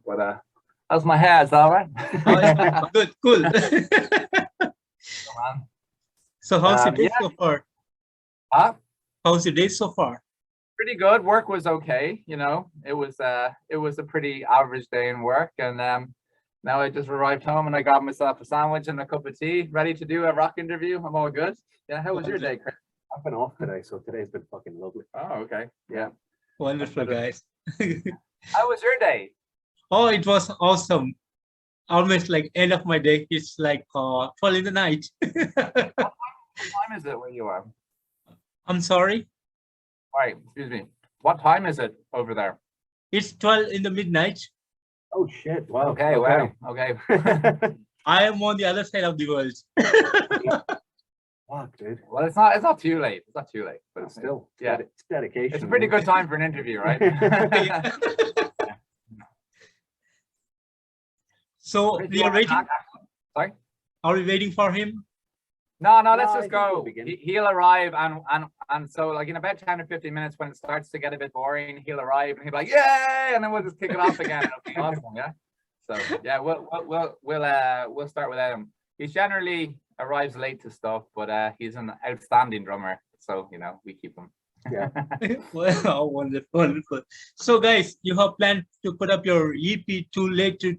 But how's my hair? Is that all right? Oh, yeah. Good, cool. Come on. So how's your day Yeah. so far? How's your day so far? Pretty good. Work was okay. You know, it was a pretty average day in work, and now I just arrived home and I got myself a sandwich and a cup of tea, ready to do a rock interview. I'm all good. Yeah. How was your day, Chris? I've been off today, so today's been fucking lovely. Oh, okay. Yeah. Wonderful, guys. How was your day? Oh, it was awesome. Almost like end of my day. It's like 12 in the night. What time is it where you are? I'm sorry. All right, excuse me. What time is it over there? It's 12 in the midnight. Oh shit! Wow. Okay. Wow. Okay. I am on the other side of the world. Fuck, dude. Well, it's not too late. It's not too late, but it's still, yeah, It's dedication. it's a pretty good time for an interview, right? So we are waiting. Sorry? Are we waiting for him? No, let's No, I just think go. we'll begin. He'll arrive, and so like in about 10 or 15 minutes, when it starts to get a bit boring, he'll arrive and he'll be like, "Yay!" and then we'll just kick it off again. It'll be awesome, yeah. So yeah, we'll start without him. He generally arrives late to stuff, but he's an outstanding drummer, so you know we keep him. Yeah. Wow, wonderful. So guys, you have planned to put up your EP Too Late to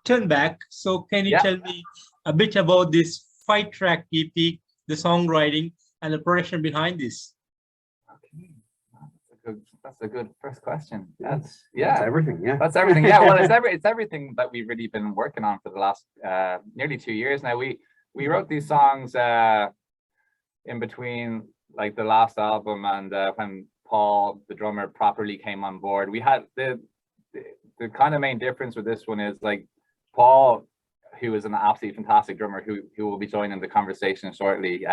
Turn Back. So can you tell me a bit about this 5-track EP, the songwriting and the production behind this? Okay, that's a good first question. That's yeah, everything. Yeah. that's everything. Yeah, well, it's everything that we've really been working on for the last nearly 2 years now. We wrote these songs in between like the last album and when Paul, the drummer, properly came on board. We had the kind of main difference with this one is like Paul, who is an absolutely fantastic drummer who will be joining the conversation shortly.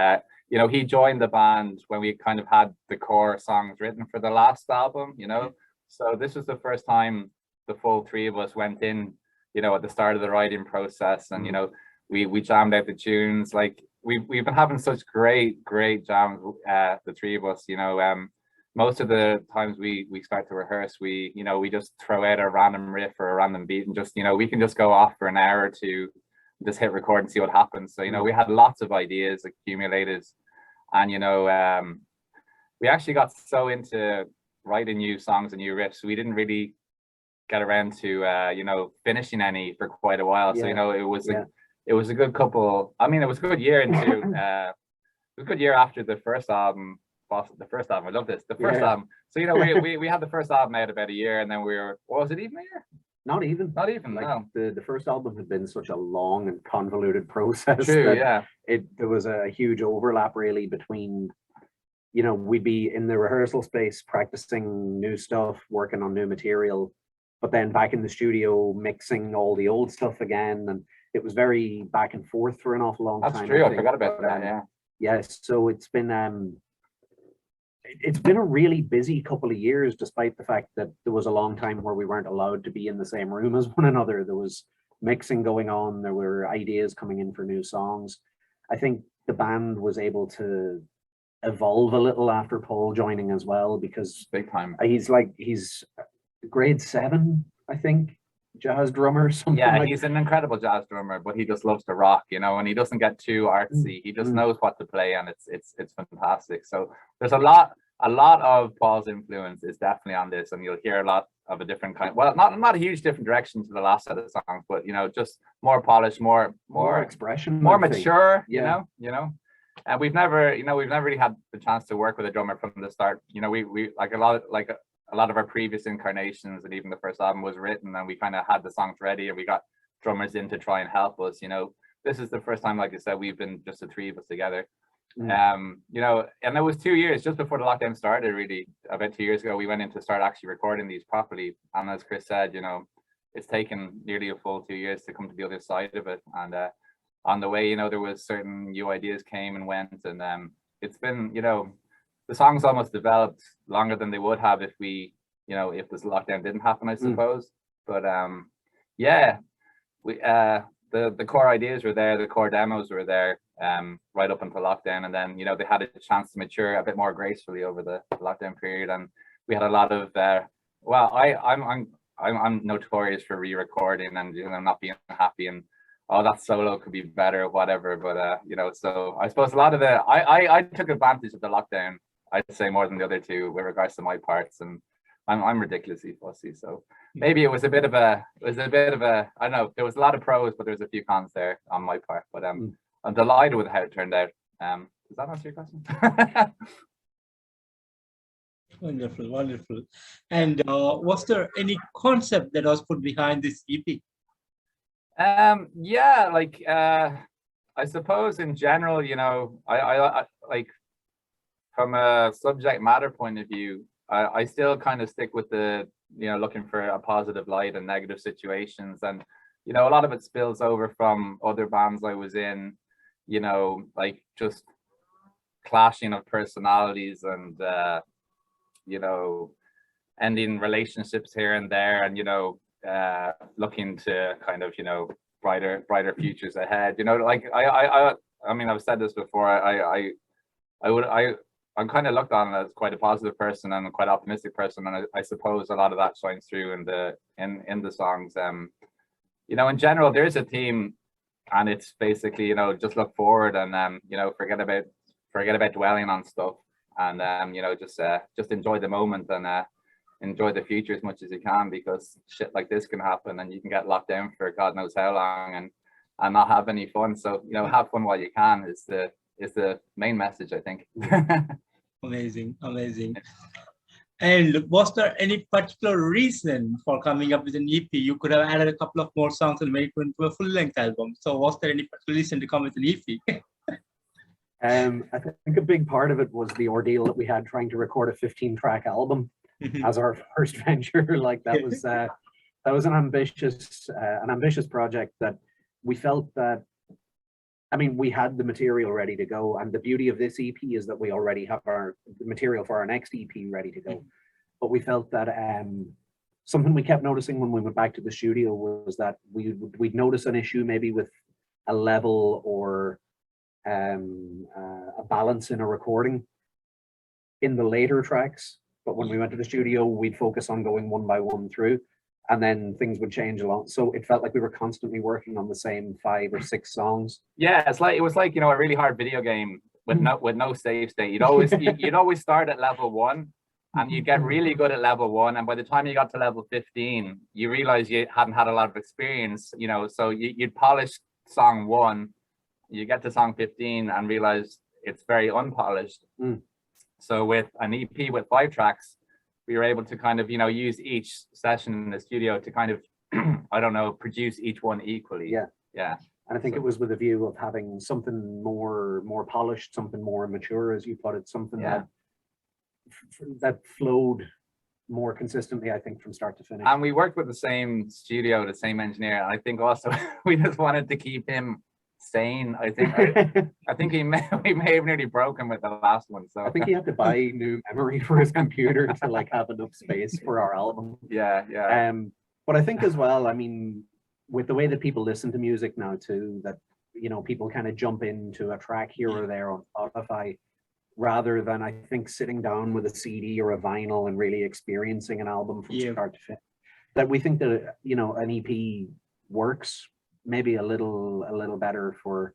You know, he joined the band when we kind of had the core songs written for the last album, you know. So this was the first time the full three of us went in, you know, at the start of the writing process, and you know, we jammed out the tunes. Like we've been having such great jams, the three of us, you know. Most of the times we start to rehearse, we just throw out a random riff or a random beat and just, you know, we can just go off for an hour or two, just hit record and see what happens. So, you know, we had lots of ideas accumulated, and, you know, we actually got so into writing new songs and new riffs, we didn't really get around to, you know, finishing any for quite a while. So, you know, it was a good couple, I mean, it was a good year into, it was a good year after the first album. The first album, I love this. The first album. So you know, we had the first album out about a year, and then we were, was it even a year? Not even. Like, no. The first album had been such a long and convoluted process. True, yeah. There was a huge overlap really between, you know, we'd be in the rehearsal space practicing new stuff, working on new material, but then back in the studio mixing all the old stuff again, and it was very back and forth for an awful long time. That's true. I forgot about that. Yeah. Yes. So it's been a really busy couple of years, despite the fact that there was a long time where we weren't allowed to be in the same room as one another. There was mixing going on. There were ideas coming in for new songs. I think the band was able to evolve a little after Paul joining as well, because big time. He's grade 7, I think, jazz drummer. Yeah, he's an incredible jazz drummer, but he just loves to rock, you know, and he doesn't get too artsy. He just knows what to play, and it's fantastic. So there's a lot of Paul's influence is definitely on this, and you'll hear a lot of a different kind. Well, not a huge different direction to the last set of songs, but you know, just more polished, more expression, more mature. Yeah. You know. And we've never really had the chance to work with a drummer from the start. You know, we like a lot of our previous incarnations, and even the first album was written, and we kind of had the songs ready, and we got drummers in to try and help us. You know, this is the first time, like I said, we've been just the three of us together. You know, and it was 2 years just before the lockdown started. Really, about 2 years ago, we went in to start actually recording these properly. And as Chris said, you know, it's taken nearly a full 2 years to come to the other side of it. And on the way, you know, there was certain new ideas came and went, and it's been, you know, the songs almost developed longer than they would have if we, you know, if this lockdown didn't happen, I suppose. But yeah, we the core ideas were there, the core demos were there, right up until lockdown, and then, you know, they had a chance to mature a bit more gracefully over the lockdown period, and we had a lot of well, I'm notorious for re-recording and not being happy and oh, that solo could be better, whatever. But so I suppose a lot of I took advantage of the lockdown, I'd say, more than the other two with regards to my parts, and I'm ridiculously fussy. So maybe it was a bit of a I don't know, there was a lot of pros, but there's a few cons there on my part. But I'm delighted with how it turned out. Does that answer your question? Wonderful, wonderful. And was there any concept that was put behind this EP? Yeah, like I suppose in general, I like, from a subject matter point of view, I still kind of stick with the looking for a positive light in negative situations, and a lot of it spills over from other bands I was in, like just clashing of personalities and ending relationships here and there, and looking to kind of brighter futures ahead. Like I mean, I've said this before, I'm kind of looked on as quite a positive person and quite optimistic person, and I suppose a lot of that shines through in the songs. In general, there is a theme, and it's basically just look forward and forget about dwelling on stuff, and just enjoy the moment and enjoy the future as much as you can, because shit like this can happen and you can get locked down for God knows how long and not have any fun. So have fun while you can is the main message, I think. Amazing. And was there any particular reason for coming up with an EP? You could have added a couple of more songs and made it into a full-length album. So was there any particular reason to come with an EP? I think a big part of it was the ordeal that we had trying to record a 15-track album as our first venture. Like that was an ambitious project that we felt that, I mean, we had the material ready to go, and the beauty of this EP is that we already have the material for our next EP ready to go. But we felt that something we kept noticing when we went back to the studio was that we'd notice an issue maybe with a level or a balance in a recording in the later tracks, but when we went to the studio, we'd focus on going one by one through, and then things would change a lot. So it felt like we were constantly working on the same 5 or 6 songs. Yeah, it was like a really hard video game with no save state. You'd always start at level 1, and you get really good at level 1, and by the time you got to level 15, you realize you hadn't had a lot of experience. So you'd polish song 1, you get to song 15 and realize it's very unpolished. So with an EP with 5 tracks, we were able to kind of use each session in the studio to kind of I don't know, produce each one equally. Yeah. And I think it was with a view of having something more polished, something more mature, as you put it, something that flowed more consistently, I think, from start to finish. And we worked with the same studio, the same engineer, and I think also we just wanted to keep him sane. I think we may have nearly broken with the last one. So I think he had to buy new memory for his computer to like have enough space for our album. Yeah. But I think as well, I mean, with the way that people listen to music now too, that people kind of jump into a track here or there on Spotify, rather than I think sitting down with a CD or a vinyl and really experiencing an album from start to finish. That we think that an EP works maybe a little better for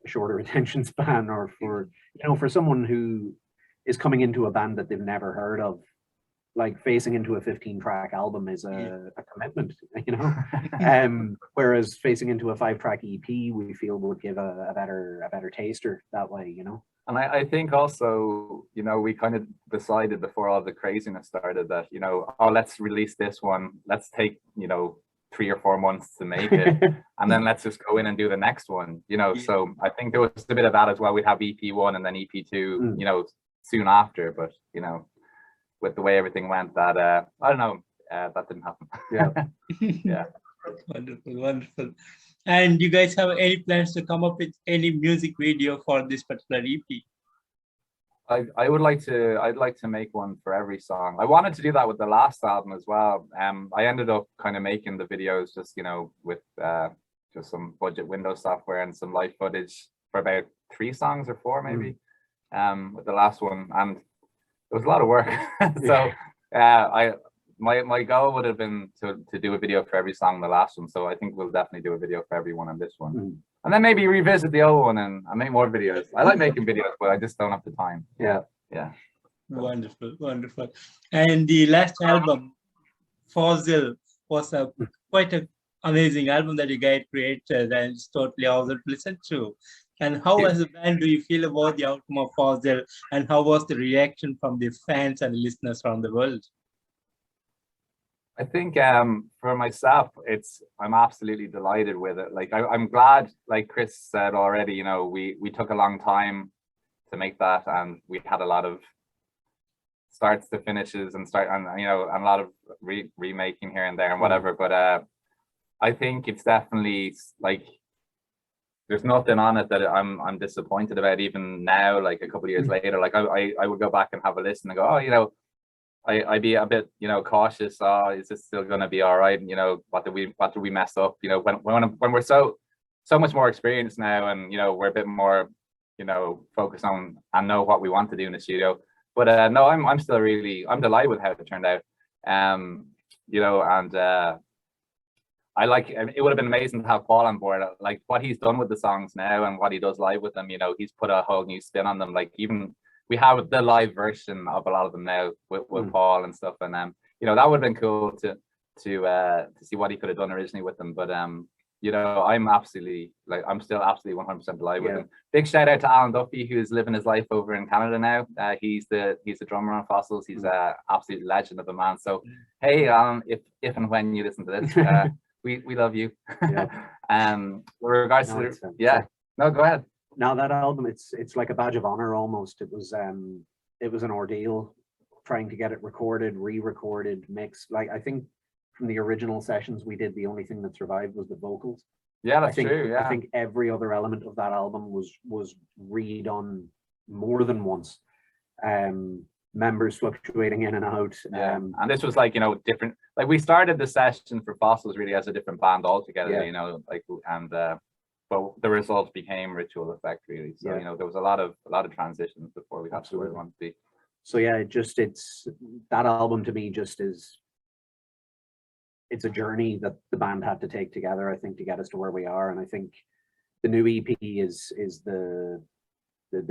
a shorter attention span, or for for someone who is coming into a band that they've never heard of. Like facing into a 15-track album is a commitment, whereas facing into a 5-track EP, we feel would give a better taster that way, And I think also, we kind of decided before all the craziness started that, oh, let's release this one. Let's take, 3 or 4 months to make it, and then let's just go in and do the next one, So I think there was a bit of that as well. We'd have EP1 and then EP2, soon after, but with the way everything went, that I don't know, that didn't happen. Yeah. Wonderful. And you guys have any plans to come up with any music video for this particular EP? I'd like to make one for every song. I wanted to do that with the last album as well. I ended up kind of making the videos just with just some budget Windows software and some live footage for about 3 songs or 4 maybe, with the last one, and it was a lot of work. So my goal would have been to do a video for every song in the last one. So I think we'll definitely do a video for every one on this one. And then maybe revisit the old one and make more videos. I like making videos, but I just don't have the time. Yeah. Wonderful, wonderful. And the last album, Fossil, was quite an amazing album that you guys created, and it's totally awesome to listen to. And how, as a band, do you feel about the outcome of Fossil, and how was the reaction from the fans and listeners around the world? I think for myself, I'm absolutely delighted with it. Like I'm glad, like Chris said already, you know, we took a long time to make that, and we had a lot of starts to finishes and you know, and a lot of remaking here and there and whatever. But I think it's definitely like there's nothing on it that I'm disappointed about even now, like a couple of years later. Like I would go back and have a listen and go, oh, you know, I'd be a bit, you know, cautious. Oh, is this still going to be all right? You know, what did we mess up? You know, when we're so much more experienced now, and you know, we're a bit more, you know, focused on and know what we want to do in the studio. But no, I'm still I'm delighted with how it turned out. You know, and I like, it would have been amazing to have Paul on board. Like what he's done with the songs now and what he does live with them, you know, he's put a whole new spin on them. Like even we have the live version of a lot of them now with Paul and stuff, and you know, that would have been cool to see what he could have done originally with them. But you know, I'm still absolutely 100% delighted with him. Big shout out to Alan Duffy, who's living his life over in Canada now. He's the drummer on Fossils. He's a absolute legend of a man. So hey, Alan, if and when you listen to this, we love you. With regards to no, go ahead. Now that album, it's like a badge of honor almost. It was an ordeal trying to get it recorded, re-recorded, mixed. Like I think from the original sessions we did, the only thing that survived was the vocals. Yeah, that's true. Yeah, I think every other element of that album was redone more than once. Members fluctuating in and out. And this was like, you know, different. Like we started the session for Fossils really as a different band altogether. You know, like but the result became Ritual Effect really. So you know, there was a lot of transitions before we got to where we want to be. So yeah, it's that album to me just is, it's a journey that the band had to take together, I think, to get us to where we are. And I think the new EP is the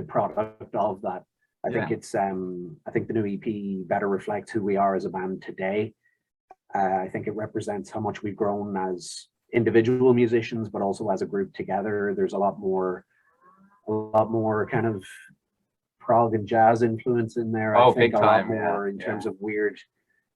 product of that. I think it's I think the new EP better reflects who we are as a band today. I think it represents how much we've grown as individual musicians, but also as a group together. There's a lot more kind of prog and jazz influence in there. Oh, I think big time. A lot more in terms of weird.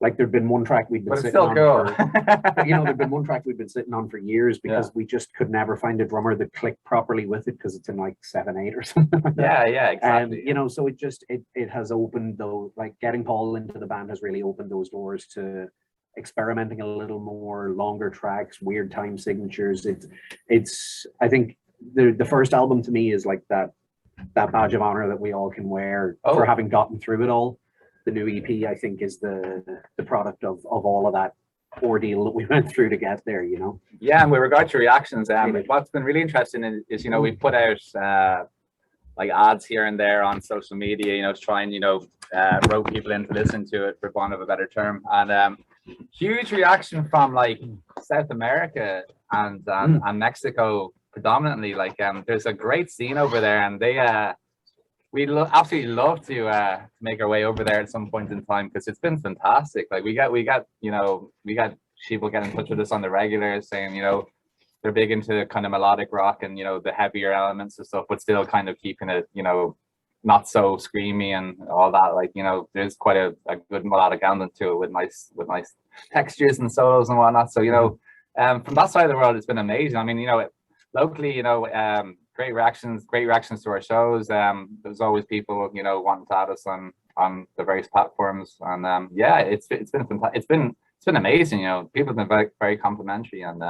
Like there'd been one track we'd been but sitting still on cool. for, you know, there'd been one track we'd been sitting on for years because we just could never find a drummer that clicked properly with it because it's in like 7/8 or something like that. Yeah, exactly. You know, so it has opened those, like getting Paul into the band has really opened those doors to experimenting a little more, longer tracks, weird time signatures. It's I think the first album to me is like that badge of honor that we all can wear for having gotten through it all. The new EP, I think, is the product of all of that ordeal that we went through to get there, you know. Yeah, and with regard to reactions, what's been really interesting is you know, we've put out like ads here and there on social media, you know, to try and, you know, rope people in to listen to it, for want of a better term. And huge reaction from like South America and Mexico predominantly. Like there's a great scene over there, and they we'd absolutely love to make our way over there at some point in time, because it's been fantastic. Like we got you know, we got people getting in touch with us on the regular saying, you know, they're big into kind of melodic rock and, you know, the heavier elements and stuff, but still kind of keeping it, you know, not so screamy and all that. Like, you know, there's quite a good melodic element to it with nice textures and solos and whatnot. So, you know, from that side of the world, it's been amazing. I mean, you know, locally, you know, great reactions to our shows. There's always people, you know, wanting to add us on the various platforms, and yeah, it's been fantastic. It's been amazing. You know, people have been very, very complimentary, and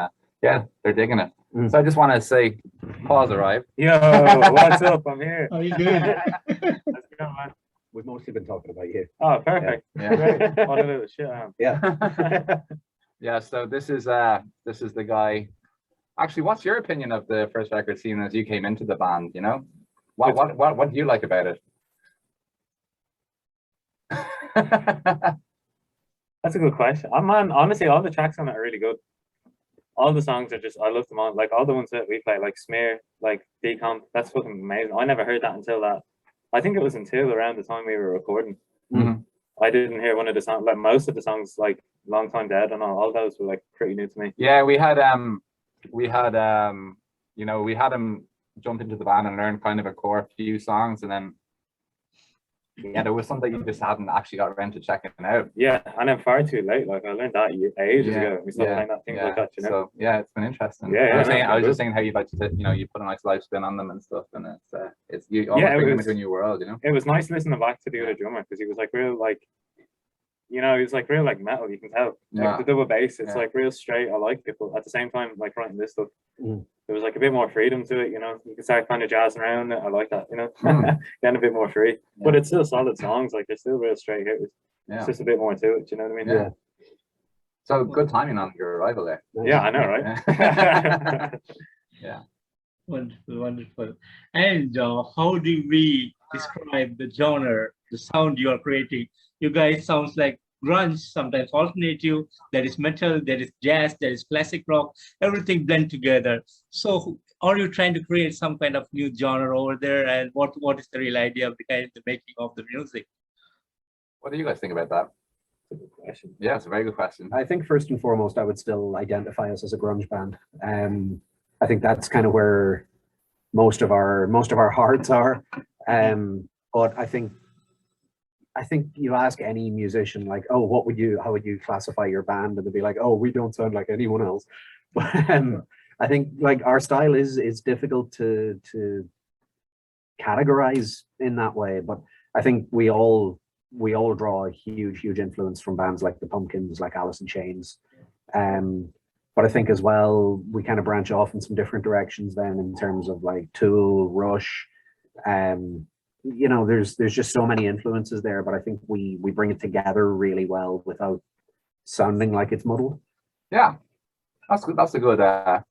yeah, they're digging it. So I just want to say, Paul's arrived. Yo, what's up? I'm here. How you doing? Let's go, man. We've mostly been talking about you. Oh, perfect. Yeah. Great. What a little shit. Yeah. Yeah. So this is the guy. Actually, what's your opinion of the first record scene as you came into the band? You know, what do you like about it? That's a good question. Man, honestly, all the tracks on it are really good. All the songs are just, I love them all. Like all the ones that we play, like Smear, like Decomp, that's fucking amazing. I never heard that until that. I think it was until around the time we were recording. Mhm. I didn't hear one of the songs, like most of the songs, like Long Time Dead and all those were like pretty new to me. Yeah, we had you know, we had him jump into the band and learn kind of a core few songs, and then yeah, there was some that you just hadn't actually got around to checking out. Yeah, and then far too late. Like I learned that ages ago. We started playing that things like that, you know. So yeah, it's been interesting. Yeah, I was just saying how you like to, you know, you put a nice live spin on them and stuff, and it's you almost Yeah, bring them into a new world, you know. It was nice listening back to the other drummer because he was like real, like, you know, he was like real like metal. You can tell. Like the double bass, it's like real straight. I like it, but at the same time, like writing this stuff, there was like a bit more freedom to it. You know, you can start kind of jazzing around it. I like that. You know, getting a bit more free, but it's still solid songs. Like they're still real straight hitters. It's just a bit more to it. You know what I mean? Yeah. So good timing on your arrival there. Yeah, I know, right? Yeah. Wonderful, wonderful. And how do we describe the genre, the sound you are creating? You guys sounds like grunge, sometimes alternative, there is metal, there is jazz, there is classic rock, everything blend together. So are you trying to create some kind of new genre over there? And what is the real idea of the making of the music? What do you guys think about that? That's a good question. Yeah, it's a very good question. I think first and foremost, I would still identify us as a grunge band. I think that's kind of where most of our hearts are. But I think you ask any musician, like, oh, how would you classify your band? And they'd be like, oh, we don't sound like anyone else. But I think like our style is difficult to categorize in that way. But I think we all draw a huge influence from bands like the Pumpkins, like Alice in Chains. But I think as well, we kind of branch off in some different directions then in terms of like Tool, Rush. You know, there's just so many influences there, but I think we bring it together really well without sounding like it's muddled. Yeah, that's good. That's a good. That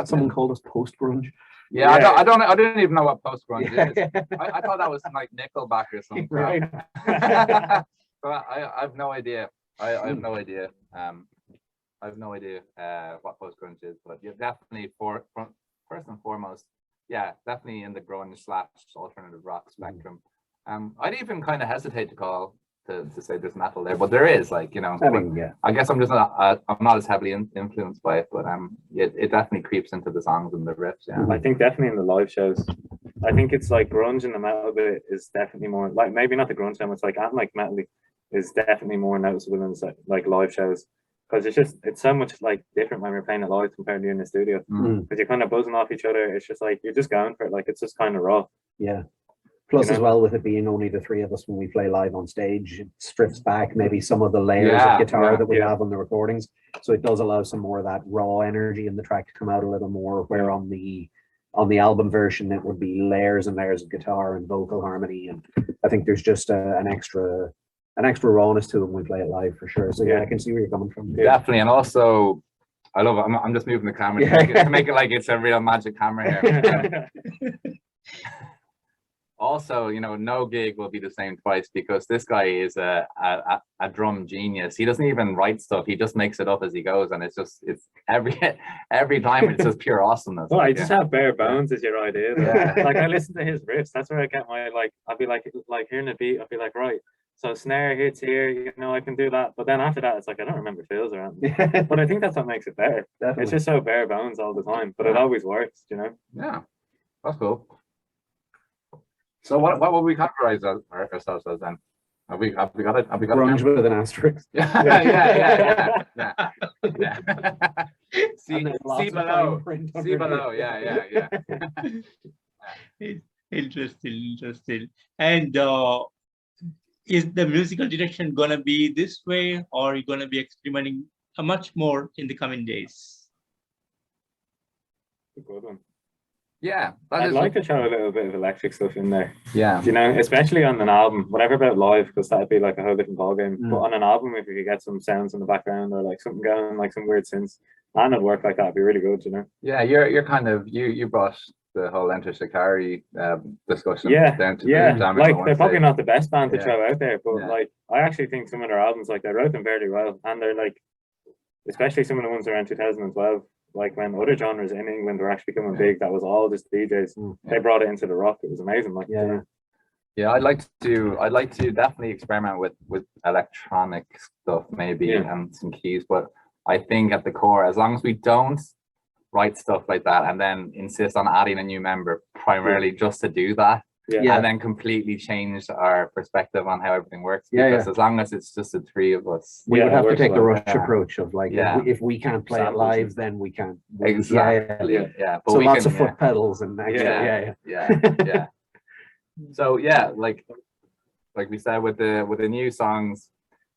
someone called us post grunge. Yeah, yeah. I don't even know what post grunge is. I thought that was like Nickelback or something. Right. But I have no idea. I have no idea. I have no idea what post grunge is, but yeah, definitely first and foremost, yeah, definitely in the grunge / alternative rock spectrum. I'd even kind of hesitate to say there's metal there, but there is, like, you know. I mean, yeah. I guess I'm just I'm not as heavily influenced by it, but it definitely creeps into the songs and the riffs. Yeah, I think definitely in the live shows. I think it's like grunge and the metal bit is definitely more like, maybe not the grunge so much, like and like metal is definitely more noticeable in like live shows. Because it's so much like different when we're playing it live compared to in the studio. Because you're kind of buzzing off each other. It's just like you're just going for it. Like it's just kind of raw. Yeah. Plus, as well, with it being only the three of us when we play live on stage, it strips back maybe some of the layers of guitar that we have on the recordings. So it does allow some more of that raw energy in the track to come out a little more. Where on the album version, it would be layers and layers of guitar and vocal harmony. And I think there's just an extra rawness to it when we play it live, for sure. So yeah, I can see where you're coming from. Definitely. And also, I love it. I'm just moving the camera to make it like it's a real magic camera here. Also, you know, no gig will be the same twice, because this guy is a drum genius. He doesn't even write stuff. He just makes it up as he goes. And it's every time it's just pure awesomeness. Well, I just have bare bones as your idea. Yeah. Like I listen to his riffs. That's where I get my, like, I'll be like hearing a beat. I'll be like, right, so snare hits here, you know, I can do that. But then after that, it's like, I don't remember fills around. But I think that's what makes it better. Definitely. It's just so bare bones all the time, but it always works, you know? Yeah, that's cool. So what would we categorize ourselves as then? Have we got it? Grunge with an asterisk. Yeah. See below. See below. Yeah. Interesting. And is the musical direction gonna be this way, or are you gonna be experimenting much more in the coming days? A good one. Yeah, I'd like to throw a little bit of electric stuff in there. Yeah, you know, especially on an album. Whatever about live, because that'd be like a whole different ballgame. But on an album, if you could get some sounds in the background or like something going, like some weird synths, and it'd work like that. It'd be really good, you know. Yeah, you're kind of you brought the whole Enter Shikari discussion. Yeah, down to yeah. the jamming Like at one they're probably stage. not the best band to Yeah. throw out there, but Yeah. like I actually think some of their albums, like they wrote them very well, and they're like, especially some of the ones around 2012, like when other genres in England were actually becoming big, that was all just DJs. They brought it into the rock. It was amazing. Like, Yeah. Yeah, I'd like to definitely experiment with electronic stuff maybe and some keys, but I think at the core, as long as we don't write stuff like that and then insist on adding a new member primarily just to do that, and then completely change our perspective on how everything works. Because as long as it's just the three of us, we would have to take the Rush Yeah. approach of like, if we can't play it Samples live, and- then we can't. exactly. Yeah. But So we lots can, of foot pedals and yeah. So yeah, like we said with the new songs,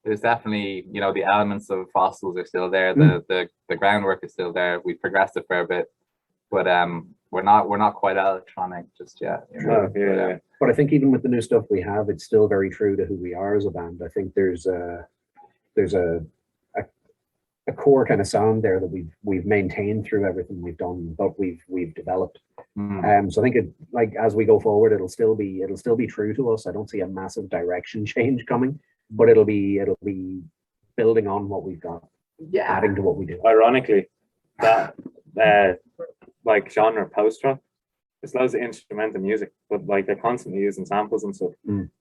there's definitely, you know, the elements of Fossils are still there, the groundwork is still there. We've progressed a fair bit, but we're not quite electronic just yet. You know? But I think even with the new stuff we have, it's still very true to who we are as a band. I think there's a core kind of sound there that we've maintained through everything we've done, but we've developed. So I think it, like, as we go forward, it'll still be true to us. I don't see a massive direction change coming, but it'll be building on what we've got, adding to what we do. Ironically, that like genre post rock, it's loads of instrumental music, but like they're constantly using samples and stuff.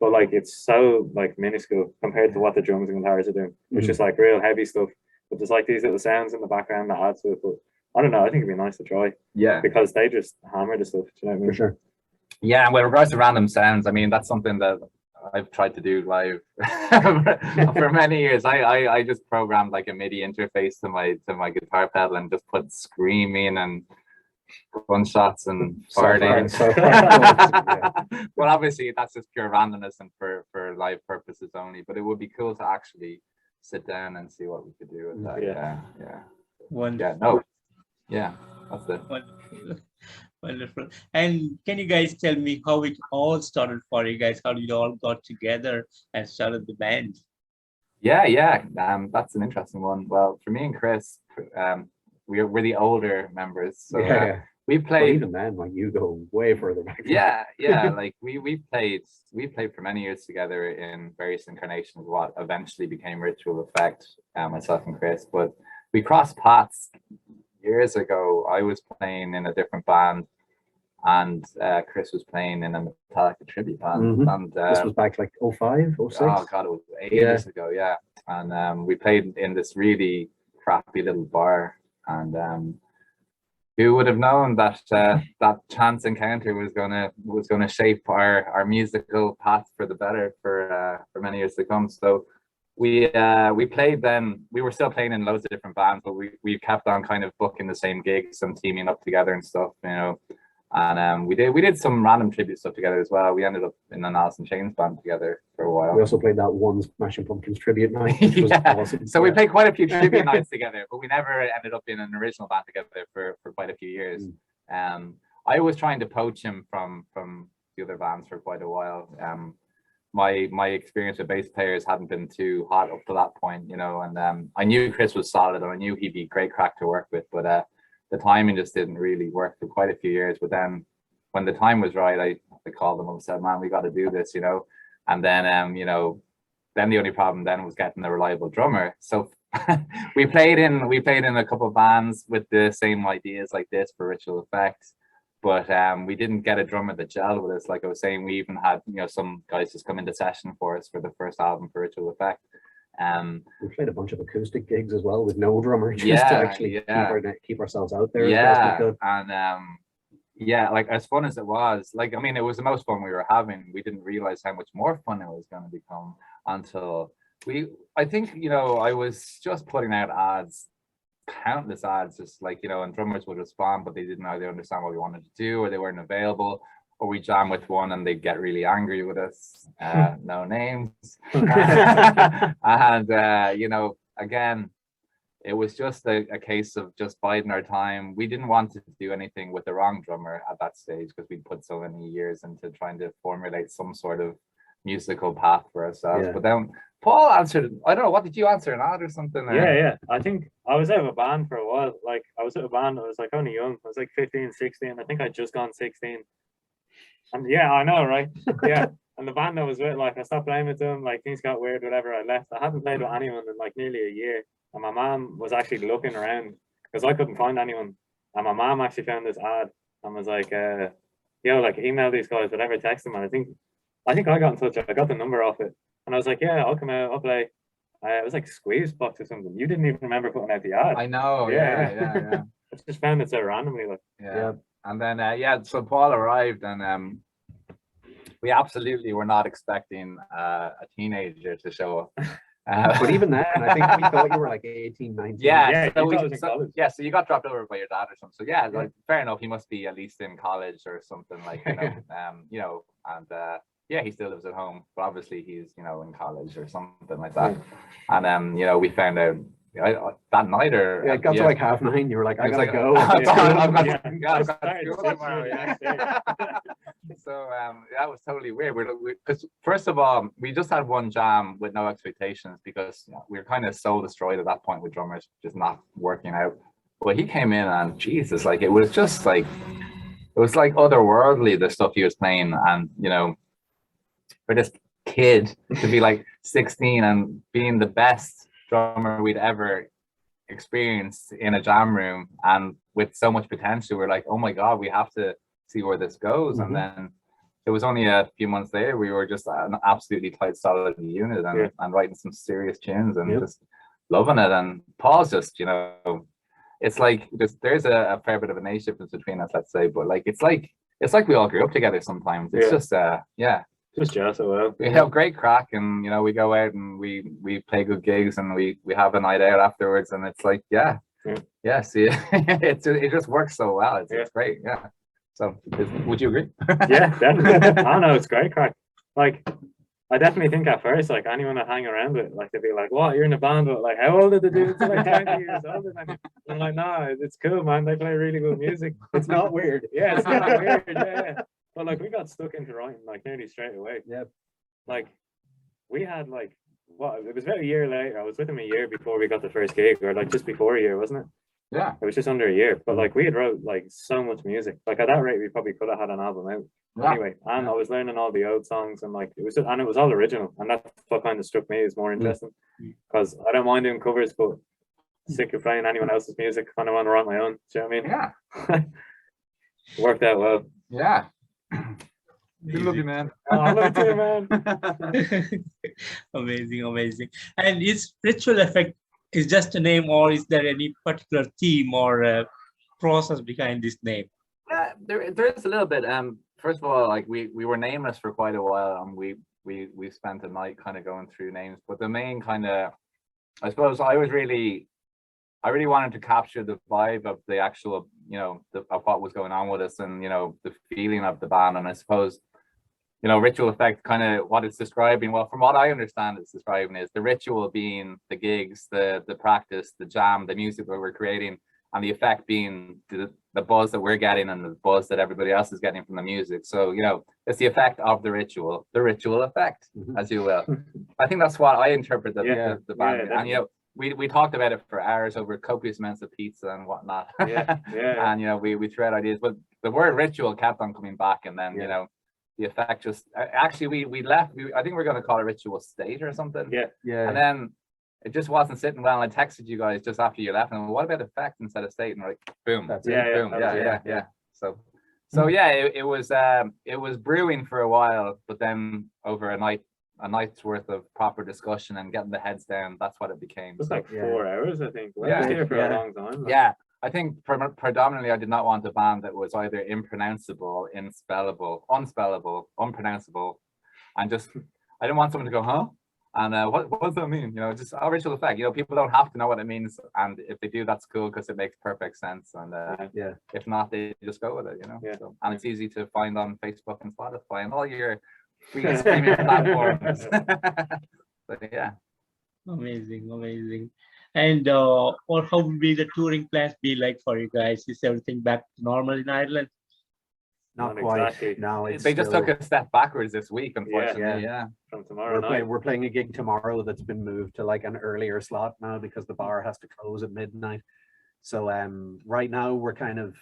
But like it's so like minuscule compared to what the drums and guitars are doing, which is like real heavy stuff. But there's like these little sounds in the background that add to it. But I don't know, I think it'd be nice to try. Yeah. Because they just hammer the stuff. Do you know what I mean? For sure. Yeah, and with regards to random sounds, I mean, that's something that I've tried to do live for many years. I just programmed like a MIDI interface to my guitar pedal and just put screaming and gunshots and farting. Well, obviously that's just pure randomness and for live purposes only. But it would be cool to actually sit down and see what we could do with that. That's it. Wonderful. And can you guys tell me how it all started for you guys? How you all got together and started the band? That's an interesting one. Well, for me and Chris, we're the older members, so we played. Well, even then, like, you go way further back. Like we played for many years together in various incarnations of what eventually became Ritual Effect, myself and Chris. But we crossed paths years ago. I was playing in a different band, and Chris was playing in a Metallica tribute band. And this was back like 05, 06? Oh god, it was ages ago. And we played in this really crappy little bar, and who would have known that that chance encounter was gonna shape our musical path for the better for many years to come. So we played then. We were still playing in loads of different bands, but we kept on kind of booking the same gigs and teaming up together and stuff, you know. And we did some random tribute stuff together as well. We ended up in an Alice in Chains band together for a while. We also played that one Smashing Pumpkins tribute night, which was awesome. So we played quite a few tribute nights together, but we never ended up in an original band together for quite a few years. I was trying to poach him from the other bands for quite a while. My experience with bass players hadn't been too hot up to that point, you know, and I knew Chris was solid and I knew he'd be great crack to work with, but the timing just didn't really work for quite a few years. But then when the time was right, I called them up and said, man, we got to do this, you know. And then you know, then the only problem then was getting a reliable drummer. So we played in a couple of bands with the same ideas like this for Ritual Effect, but we didn't get a drummer that gelled with us. Like I was saying, we even had, you know, some guys just come into session for us for the first album for Ritual Effect. We played a bunch of acoustic gigs as well with no drummer, just to actually keep ourselves out there as best we could. And like as fun as it was, like, I mean, it was the most fun we were having. We didn't realize how much more fun it was going to become until I think, you know, I was just putting out ads, countless ads, just like, you know, and drummers would respond, but they didn't either understand what we wanted to do, or they weren't available, or we jam with one and they'd get really angry with us. No names. And you know, again, it was just a case of just biding our time. We didn't want to do anything with the wrong drummer at that stage because we'd put so many years into trying to formulate some sort of musical path for ourselves. Yeah. But then Paul answered, I don't know, what did you answer, an ad or something? Yeah. I think I was out of a band for a while. Like I was out of a band, I was like only young. I was like 15, 16. I think I'd just gone 16. And yeah, I know, right? Yeah. And the band I was with, like I stopped playing with them, like things got weird, whatever, I left. I hadn't played with anyone in like nearly a year. And my mom was actually looking around because I couldn't find anyone. And my mom actually found this ad and was like, yo, like email these guys, whatever, text them. And I think I got in touch. I got the number off it. And I was like, yeah, I'll come out, I'll play. It was like Squeeze Box or something. You didn't even remember putting out the ad. I know, yeah. I just found it so randomly, like. Yeah. And then so Paul arrived, and we absolutely were not expecting a teenager to show up. But even then, I think we thought you were like 18, 19. Yeah, you thought I was in college. so you got dropped over by your dad or something. So yeah, like fair enough. He must be at least in college or something, like, you know, and yeah, he still lives at home, but obviously he's, you know, in college or something like that. And you know, we found out that night, or Yeah, it got to like 9:30. You were like, I gotta go. I've got Started school at tomorrow, 6 yeah. the next day. So that was totally weird. Because first of all, we just had one jam with no expectations, because we were kind of soul destroyed at that point with drummers just not working out. But he came in and Jesus, like it was just like, it was like otherworldly, the stuff he was playing. And you know, for this kid to be like 16 and being the best drummer we'd ever experienced in a jam room and with so much potential, we're like, oh my God, we have to see where this goes. And then it was only a few months later, we were just an absolutely tight, solid unit and writing some serious tunes and just loving it. And Paul's just, you know, it's like there's a fair bit of an age difference between us, let's say, but like it's like we all grew up together sometimes. It's just just jealous of well. We have great crack, and you know, we go out and we play good gigs, and we have a night out afterwards, and it's like see, it just works so well. It's great. So would you agree? Yeah, definitely. I know, it's great crack. Like I definitely think at first, like anyone I hang around with, like they'd be like, what, you're in a band, but like how old are the dudes? They're like 20 years older than you. I'm like, nah, it's cool, man, they play really good music. It's not weird. Yeah, it's not weird. Yeah. But like we got stuck into writing like nearly straight away. Yeah. Like we had like it was about a year later. I was with him a year before we got the first gig, or like just before a year, wasn't it? Yeah. It was just under a year. But like we had wrote like so much music. Like at that rate we probably could have had an album out. Anyway, and I was learning all the old songs, and like it was all original, and that's what kind of struck me as more interesting, because I don't mind doing covers, but sick of playing anyone else's music. Kind of want to write my own. Do you know what I mean? Yeah. Worked out well. Yeah. We love you, man. Oh, I love you too, man. Amazing. And is Ritual Effect is just a name, or is there any particular theme or process behind this name? There is a little bit. First of all, like we were nameless for quite a while, and we spent the night kind of going through names. But the main kind of, I suppose, I really wanted to capture the vibe of the actual, you know, of what was going on with us, and you know, the feeling of the band. And I suppose, you know, Ritual Effect, kind of what it's describing, well, from what I understand, it's describing is the ritual being the gigs, the practice, the jam, the music that we're creating, and the effect being the buzz that we're getting and the buzz that everybody else is getting from the music. So, you know, it's the effect of the ritual effect, as you will. I think that's what I interpret the band. And you know, we talked about it for hours over copious amounts of pizza and whatnot. And you know, we threw out ideas, but the word ritual kept on coming back, and then you know, the effect just actually we left. I think we're going to call it Ritual State or something. And then it just wasn't sitting well. And I texted you guys just after you left, and what about effect instead of state? And like, boom, That's boom, yeah. So yeah, it was brewing for a while, but then over a night's worth of proper discussion and getting the heads down, that's what it became. It was like 4 hours, I think. We Yeah. were here for a long time. Like. Yeah, I think predominantly I did not want a band that was either impronounceable, unspellable, unpronounceable, and just I didn't want someone to go, huh? And what does that mean? You know, just Ritual Effect. You know, people don't have to know what it means, and if they do, that's cool because it makes perfect sense. And if not, they just go with it. You know, so, and it's easy to find on Facebook and Spotify and all your free streaming platforms. But yeah, amazing. And or how will be the touring plans be like for you guys? Is everything back to normal in Ireland? Not Not quite. exactly. No, it's They just still- took a step backwards this week, unfortunately. Yeah. From tomorrow night. we're playing a gig tomorrow that's been moved to like an earlier slot now because the bar has to close at midnight. So right now we're kind of,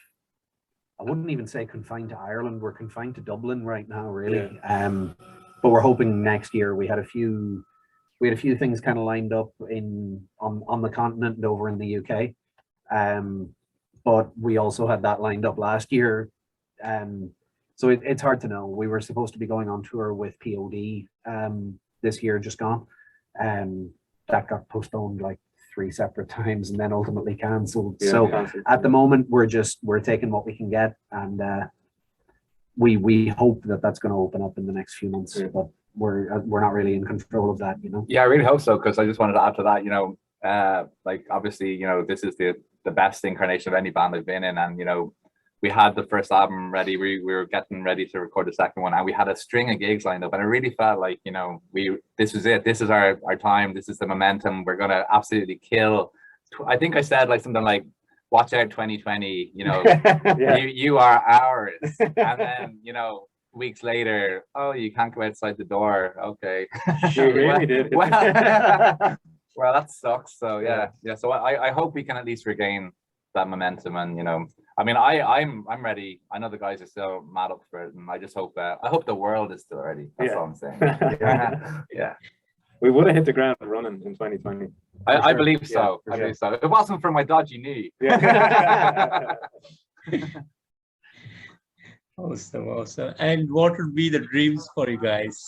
I wouldn't even say confined to Ireland. We're confined to Dublin right now, really. But we're hoping next year. We had a few things kind of lined up on the continent and over in the UK. But we also had that lined up last year. So it's hard to know. We were supposed to be going on tour with POD this year, just gone. That got postponed like 3 separate times and then ultimately cancelled. Yeah, So cancelled. at the moment, we're taking what we can get, and we hope that that's going to open up in the next few months. Yeah. But we're not really in control of that, you know. Yeah, I really hope so, because I just wanted to add to that, like obviously, this is the best incarnation of any band I've been in, and we had the first album ready, we were getting ready to record the second one, and we had a string of gigs lined up, and I really felt like this was it, this is our time, this is the momentum, we're gonna absolutely kill. I think I said like something like, watch out 2020, you are ours. And then weeks later, oh, you can't go outside the door. Okay. You really did. Well, that sucks. So yeah. So I hope we can at least regain that momentum, and I mean, I'm ready. I know the guys are still mad up for it, and I just hope I hope the world is still ready. That's all I'm saying. Yeah. We would have hit the ground running in 2020. I believe so. Yeah, I believe so. If it wasn't for my dodgy knee. Yeah. Awesome. And what would be the dreams for you guys?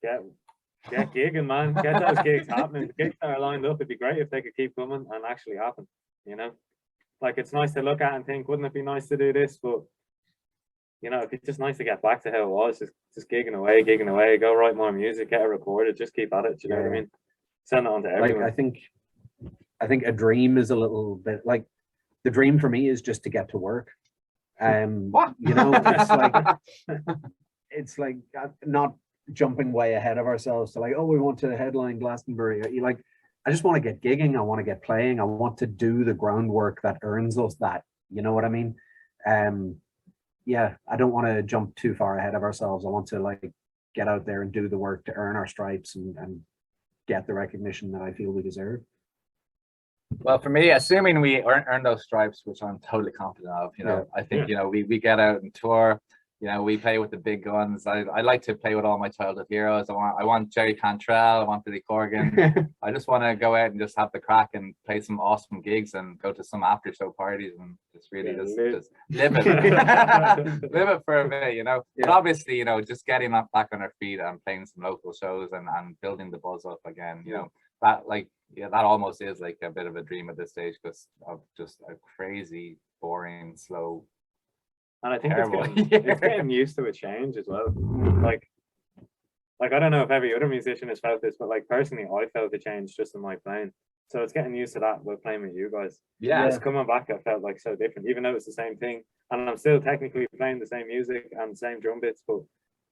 Get gigging, man. Get those gigs happening. The gigs that are lined up, it'd be great if they could keep coming and actually happen. Like, it's nice to look at and think, wouldn't it be nice to do this? But it's just nice to get back to how it was, just gigging away, go write more music, get it recorded, just keep at it. You know what I mean? Send it on to everyone. Like, I think a dream is a little bit like, the dream for me is just to get to work. What? It's like not jumping way ahead of ourselves to like, oh, we want to headline Glastonbury. I just want to get gigging. I want to get playing. I want to do the groundwork that earns us that. You know what I mean? Yeah, I don't want to jump too far ahead of ourselves. I want to like get out there and do the work to earn our stripes and get the recognition that I feel we deserve. Well, for me, assuming we earn those stripes, which I'm totally confident of, I think, we get out and tour, we play with the big guns. I like to play with all my childhood heroes. I want Jerry Cantrell, I want Billy Corgan. I just want to go out and just have the crack and play some awesome gigs and go to some after show parties and just really just live it. Live it for a bit, But obviously, just getting back on our feet and playing some local shows and building the buzz up again, that that almost is like a bit of a dream at this stage because of just a crazy, boring, slow. And I think it's getting used to a change as well. Like I don't know if every other musician has felt this, but like personally, I felt a change just in my playing. So it's getting used to that with playing with you guys. Yeah. Just coming back, I felt like so different, even though it's the same thing. And I'm still technically playing the same music and the same drum bits, but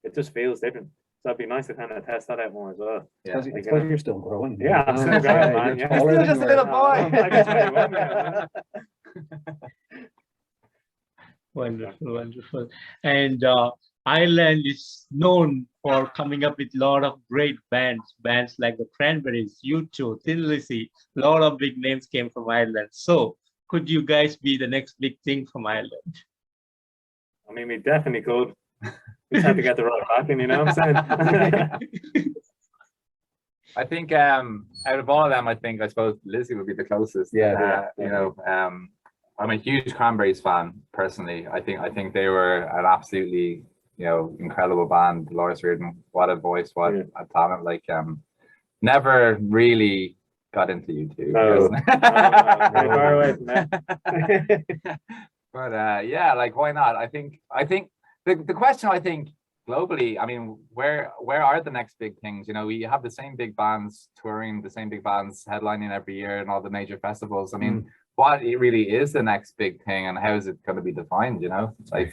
it just feels different. So it'd be nice to kind of test that out more as well. Yeah. It's because you're still growing. Yeah, I'm still growing, man. You're Yeah. taller You're than just a you little were. boy. I'm like a 21 now, man. Wonderful. And Ireland is known for coming up with a lot of great bands like the Cranberries, U2, Thin Lizzy. A lot of big names came from Ireland. So could you guys be the next big thing from Ireland? I mean, we definitely could. We just have to get the right backing, you know what I'm saying? I think out of all of them, I suppose Lizzie would be the closest. I'm a huge Cranberries fan personally. I think they were an absolutely incredible band. Loris Reardon, what a voice, what a talent. Like never really got into U2. No, very far away from that. But yeah, like why not? I think the question, I think globally, I mean, where are the next big things? We have the same big bands touring, the same big bands headlining every year and all the major festivals. I mean, what it really is the next big thing and how is it going to be defined? Like,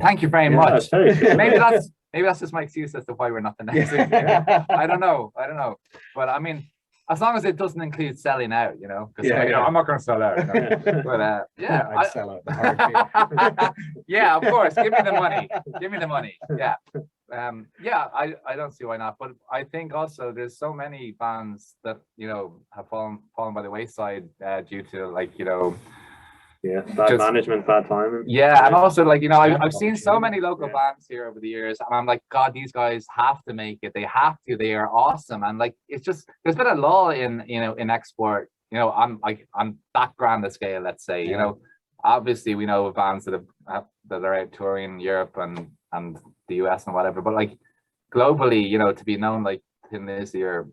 thank you very much. Maybe that's just my excuse as to why we're not the next thing. I don't know. But I mean, as long as it doesn't include selling out, you know, because Yeah, I'm not going to sell out. You know? But yeah, I'd sell out. The heartbeat. yeah, of course. Give me the money. Give me the money. Yeah. Yeah, I don't see why not. But I think also there's so many bands that, you know, have fallen by the wayside due to, like, you know, Yeah, bad management, bad timing. yeah, and also, like, you know, I've seen so opportunity. many local bands here over the years, and I'm like, God, these guys have to make it. They have to. They are awesome. And like, it's just, there's been a lull in, you know, in export, you know, on that grand a scale, let's say, you know. Obviously we know of bands that are out touring in Europe and the US and whatever, but like globally, you know, to be known like Thin Lizzy or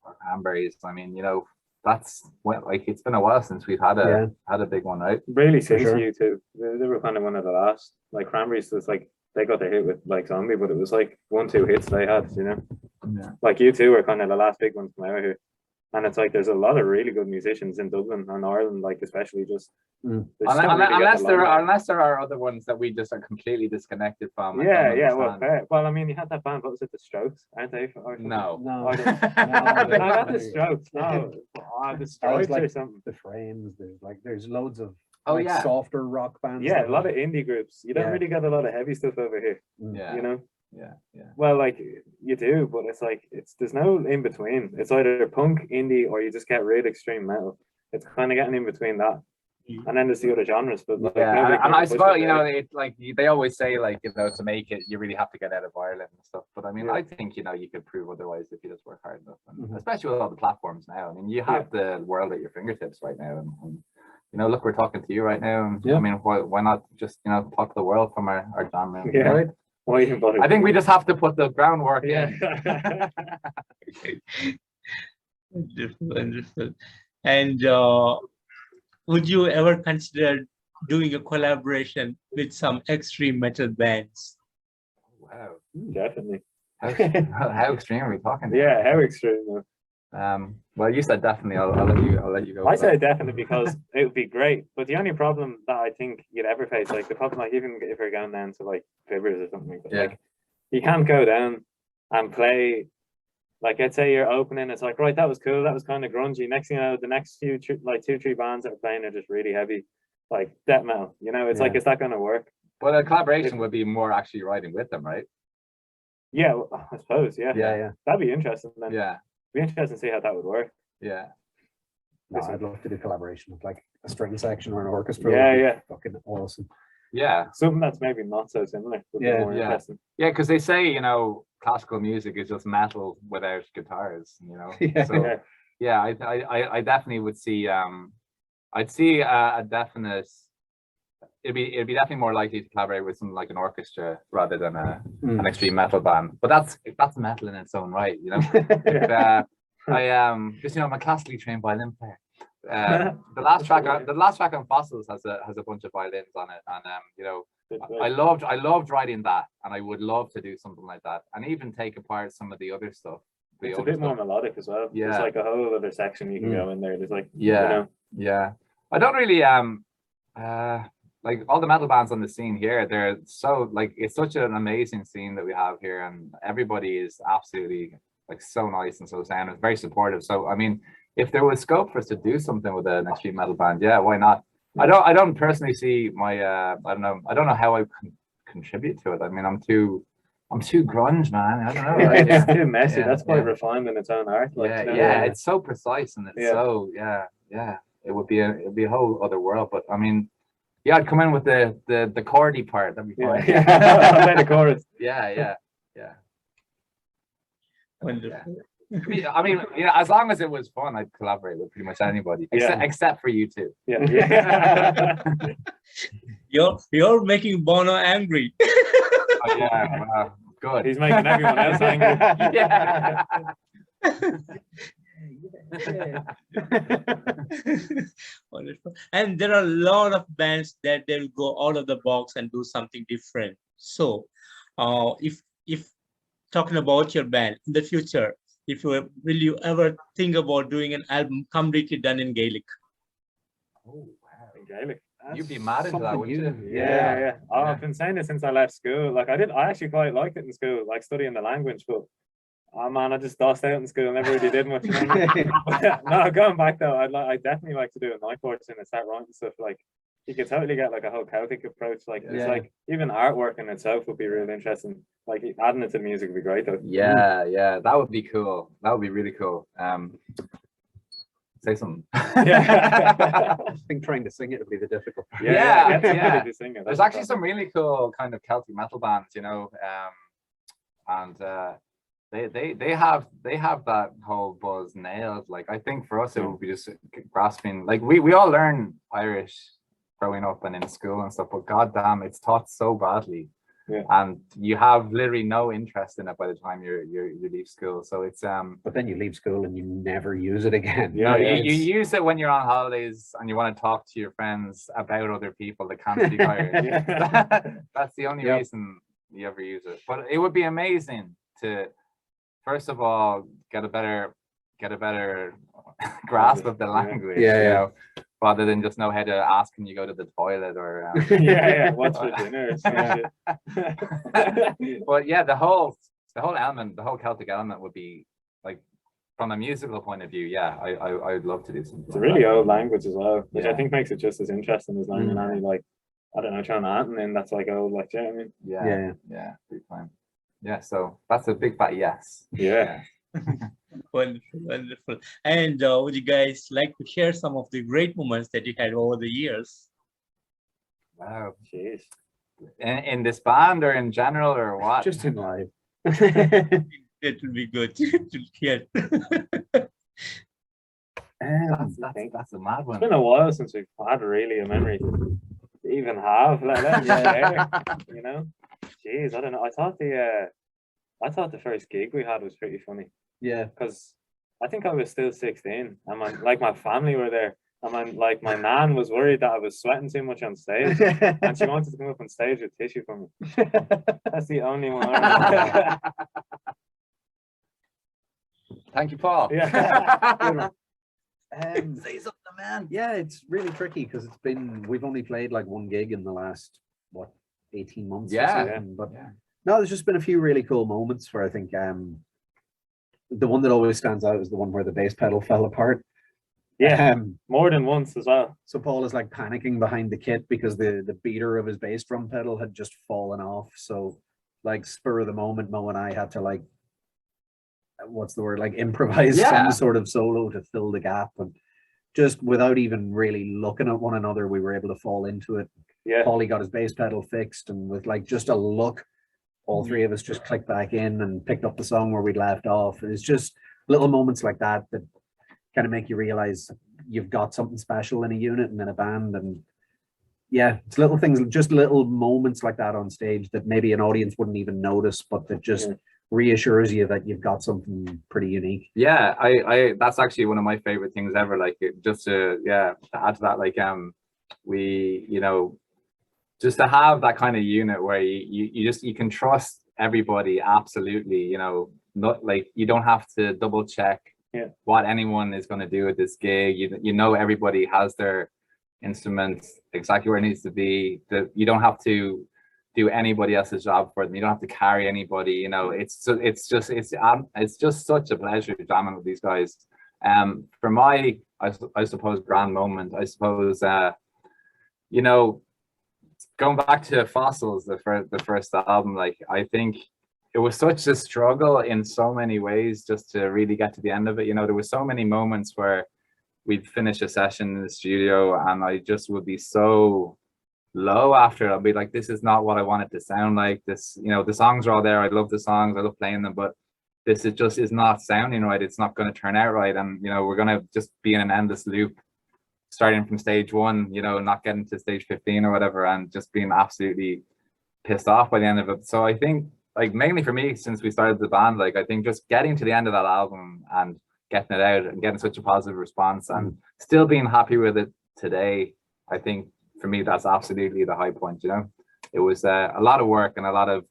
Cranberries, I mean, you know, that's like, it's been a while since we've had a big one, right? Really, since sure. U2, they were kind of one of the last. Like Cranberries was like, they got their hit with like Zombie, but it was like 1-2 hits they had, you know. Yeah. Like U2 were kind of the last big ones from out here. And it's like there's a lot of really good musicians in Dublin and Ireland, like especially just unless there are other ones that we just are completely disconnected from. Well, I mean, you had that band, what was it, the Strokes, aren't they? No, not the Strokes. No, the Strokes like or something. The Frames. There's loads of yeah, softer rock bands. Yeah, a lot of indie groups. You don't really get a lot of heavy stuff over here. Yeah, you know. Yeah. Well, like you do, but it's like there's no in between. It's either punk, indie, or you just get real extreme metal. It's kind of getting in between that, and then there's the other genres. But like, and I suppose, you know, it's like they always say, like, you know, to make it, you really have to get out of Ireland and stuff. But I mean, I think, you know, you could prove otherwise if you just work hard enough, and especially with all the platforms now. I mean, you have the world at your fingertips right now, and you know, look, we're talking to you right now. And, I mean, why not just, you know, talk to the world from our genre? Yeah. Right? Why even bother? I think we just have to put the groundwork in. Wonderful. And would you ever consider doing a collaboration with some extreme metal bands? Wow, definitely. How extreme are we talking? Yeah, how extreme? Well, you said definitely. I'll let you go. I said definitely because it would be great. But the only problem that I think you'd ever face, like the problem, like even if you're going down to like Fibbers or something like that, like you can't go down and play. Like, let's say you're opening, it's like, right, that was cool, that was kind of grungy. Next thing you know, the next few, like 2-3 bands that are playing are just really heavy, like death metal. You know, it's like, is that going to work? Well, a collaboration would be more actually writing with them, right? Yeah, well, I suppose. Yeah. That'd be interesting. Then. Yeah. Be interesting to see how that would work. Yeah. No, I'd love to do collaboration with like a string section or an orchestra. Yeah. Fucking awesome. Yeah. Something that's maybe not so similar. Would be more interesting. Yeah, because they say, you know, classical music is just metal without guitars, you know. I definitely would see I'd see a definite, it'd be definitely more likely to collaborate with something like an orchestra rather than an extreme metal band. But that's metal in its own right, you know. Just, you know, I'm a classically trained violin player. The last track on Fossils has a bunch of violins on it, and you know, I loved writing that, and I would love to do something like that, and even take apart some of the other stuff. It's a bit more melodic as well. Yeah, there's like a whole other section you can go in there. There's like, you know, I don't really like all the metal bands on the scene here. They're so, like, it's such an amazing scene that we have here, and everybody is absolutely like so nice and so sound and very supportive. So I mean, if there was scope for us to do something with an extreme metal band, yeah, why not? I don't personally see my I don't know how I can contribute to it. I mean, I'm too grunge, man. I don't know. It's too messy. That's quite refined in its own art. Like, it's so precise, and it's so it would be a whole other world. But I mean, yeah, I'd come in with the chordy part. That'd be fine. I'll play the chorus. Yeah. Wonderful. I mean, you know, as long as it was fun, I'd collaborate with pretty much anybody, except for you two. Yeah. You're making Bono angry. Oh, yeah, good. He's making everyone else angry. Yeah. Wonderful. And there are a lot of bands that they'll go out of the box and do something different. So, if talking about your band in the future, will you ever think about doing an album completely done in Gaelic? Oh wow, in Gaelic. You'd be mad into that, wouldn't you? Yeah. I've been saying this since I left school. Like I actually quite liked it in school, like studying the language, but Oh man, I just lost out in school. I never really did much. You know what I mean? No, going back though, I definitely like to do a night course and start writing stuff. Like you could totally get like a whole Celtic approach. Like it's like even artwork in itself would be really interesting. Like adding it to the music would be great though. Yeah, yeah, that would be cool. That would be really cool. Say something. I think trying to sing it would be the difficult part. Yeah. There's There's actually some really cool kind of Celtic metal bands, you know, and they have that whole buzz nailed. Like I think for us it would be just grasping. Like we all learn Irish growing up and in school and stuff, but goddamn, it's taught so badly. Yeah. And you have literally no interest in it by the time you leave school. So it's But then you leave school and you never use it again. no, you use it when you're on holidays and you want to talk to your friends about other people that can't speak Irish. That's the only reason you ever use it. But it would be amazing to first of all get a better grasp of the language. You know, rather than just know how to ask when you go to the toilet or what's for dinner. But yeah, the whole element, the whole Celtic element would be like from a musical point of view. Yeah, I would love to do something. It's a really old language as well, which I think makes it just as interesting as learning any like I don't know, trying Anton, and that's like old, like, do you know what I mean? Yeah, big time. Yeah, so that's a big fat yes. Yeah. Wonderful. And would you guys like to share some of the great moments that you had over the years? Wow, jeez. In this band or in general or what? Just in life. It will be good to hear. That's a mad one. It's been a while since we've had really a memory to even have, let alone share, you know? Jeez, I don't know. I thought the first gig we had was pretty funny. Yeah. Because I think I was still 16 and my family were there. And my nan was worried that I was sweating too much on stage. And she wanted to come up on stage with tissue for me. That's the only one I remember. Thank you, Paul. Yeah. Say something, man. Yeah, it's really tricky because we've only played like one gig in the last 18 months. But no, there's just been a few really cool moments where I think the one that always stands out is the one where the bass pedal fell apart. Yeah, more than once as well. So Paul is like panicking behind the kit because the beater of his bass drum pedal had just fallen off. So like spur of the moment, Mo and I had to like, what's the word, like improvise some sort of solo to fill the gap, and just without even really looking at one another, we were able to fall into it. Yeah, Paulie got his bass pedal fixed, and with like just a look, all three of us just clicked back in and picked up the song where we'd left off. And it's just little moments like that that kind of make you realize you've got something special in a unit and in a band. And yeah, it's little things, just little moments like that on stage that maybe an audience wouldn't even notice, but that just reassures you that you've got something pretty unique. Yeah, I that's actually one of my favorite things ever. Like just to add to that, like we, you know, just to have that kind of unit where you can trust everybody absolutely, you know, not like you don't have to double check what anyone is going to do at this gig. You know everybody has their instruments exactly where it needs to be. That you don't have to do anybody else's job for them. You don't have to carry anybody. You know, it's just such a pleasure jamming with these guys. For my I suppose grand moment, I suppose you know, going back to Fossils, the first album, like I think it was such a struggle in so many ways just to really get to the end of it. You know, there were so many moments where we'd finish a session in the studio and I just would be so low after it. I'll be like, this is not what I want it to sound like. This, you know, the songs are all there. I love the songs. I love playing them, but this is not sounding right. It's not going to turn out right. And, you know, we're going to just be in an endless loop, starting from stage 1, you know, not getting to stage 15 or whatever, and just being absolutely pissed off by the end of it. So I think, like, mainly for me, since we started the band, like, I think just getting to the end of that album and getting it out and getting such a positive response and still being happy with it today, I think for me, that's absolutely the high point, you know. It was a lot of work and a lot of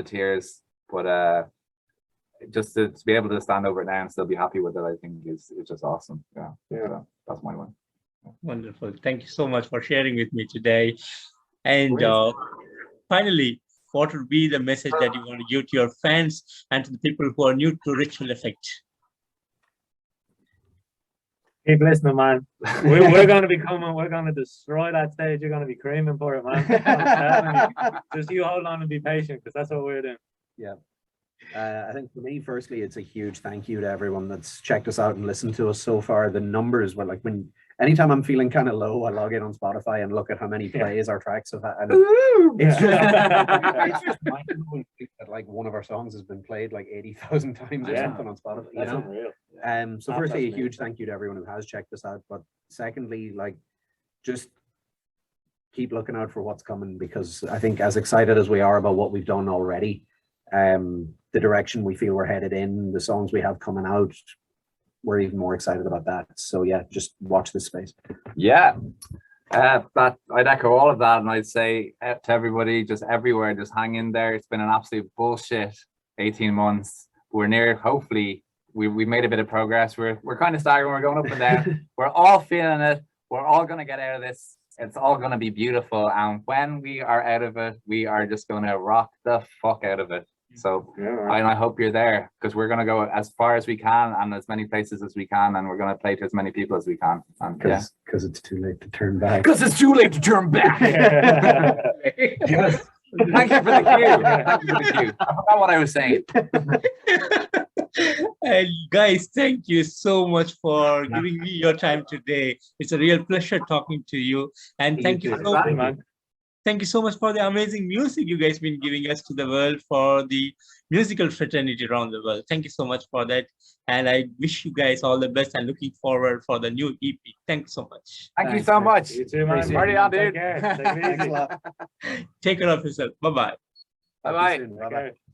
tears, but just to be able to stand over it now and still be happy with it, I think is just awesome. Yeah. So that's my one. Wonderful. Thank you so much for sharing with me today. And finally, what would be the message that you want to give to your fans and to the people who are new to Ritual Effect? Keep listening, man. We're going to be coming. We're going to destroy that stage. You're going to be creaming for it, man. I'm telling you. Just you hold on and be patient, because that's what we're doing. Yeah. I think for me, firstly, it's a huge thank you to everyone that's checked us out and listened to us so far. The numbers were like, anytime I'm feeling kind of low, I log in on Spotify and look at how many plays our tracks have had. And it's just mind-blowing that like one of our songs has been played like 80,000 times or something on Spotify. You That's know? unreal. So firstly, a huge thank you to everyone who has checked us out. But secondly, like, just keep looking out for what's coming, because I think as excited as we are about what we've done already, the direction we feel we're headed in, the songs we have coming out, we're even more excited about that. So yeah, just watch this space. Yeah, that I'd echo all of that, and I'd say to everybody, just everywhere, just hang in there. It's been an absolute bullshit 18 months. We're near, hopefully we made a bit of progress. We're kind of staggering, we're going up and down. We're all feeling it. We're all going to get out of this. It's all going to be beautiful, and when we are out of it, we are just going to rock the fuck out of it. So I hope you're there, because we're going to go as far as we can and as many places as we can, and we're going to play to as many people as we can. Because it's too late to turn back. Because it's too late to turn back. Yes. Thank you for the cue. Thank you for the cue. I forgot what I was saying. And guys, thank you so much for giving me your time today. It's a real pleasure talking to you. And thank you so much. man. Thank you so much for the amazing music you guys been giving us to the world, for the musical fraternity around the world. Thank you so much for that. And I wish you guys all the best and looking forward for the new EP. Thanks so much. Thank you so much. You too, man. Party on, dude. Take care. Take it easy. Thanks a lot. Take care of yourself. Bye-bye. Bye-bye. Bye-bye.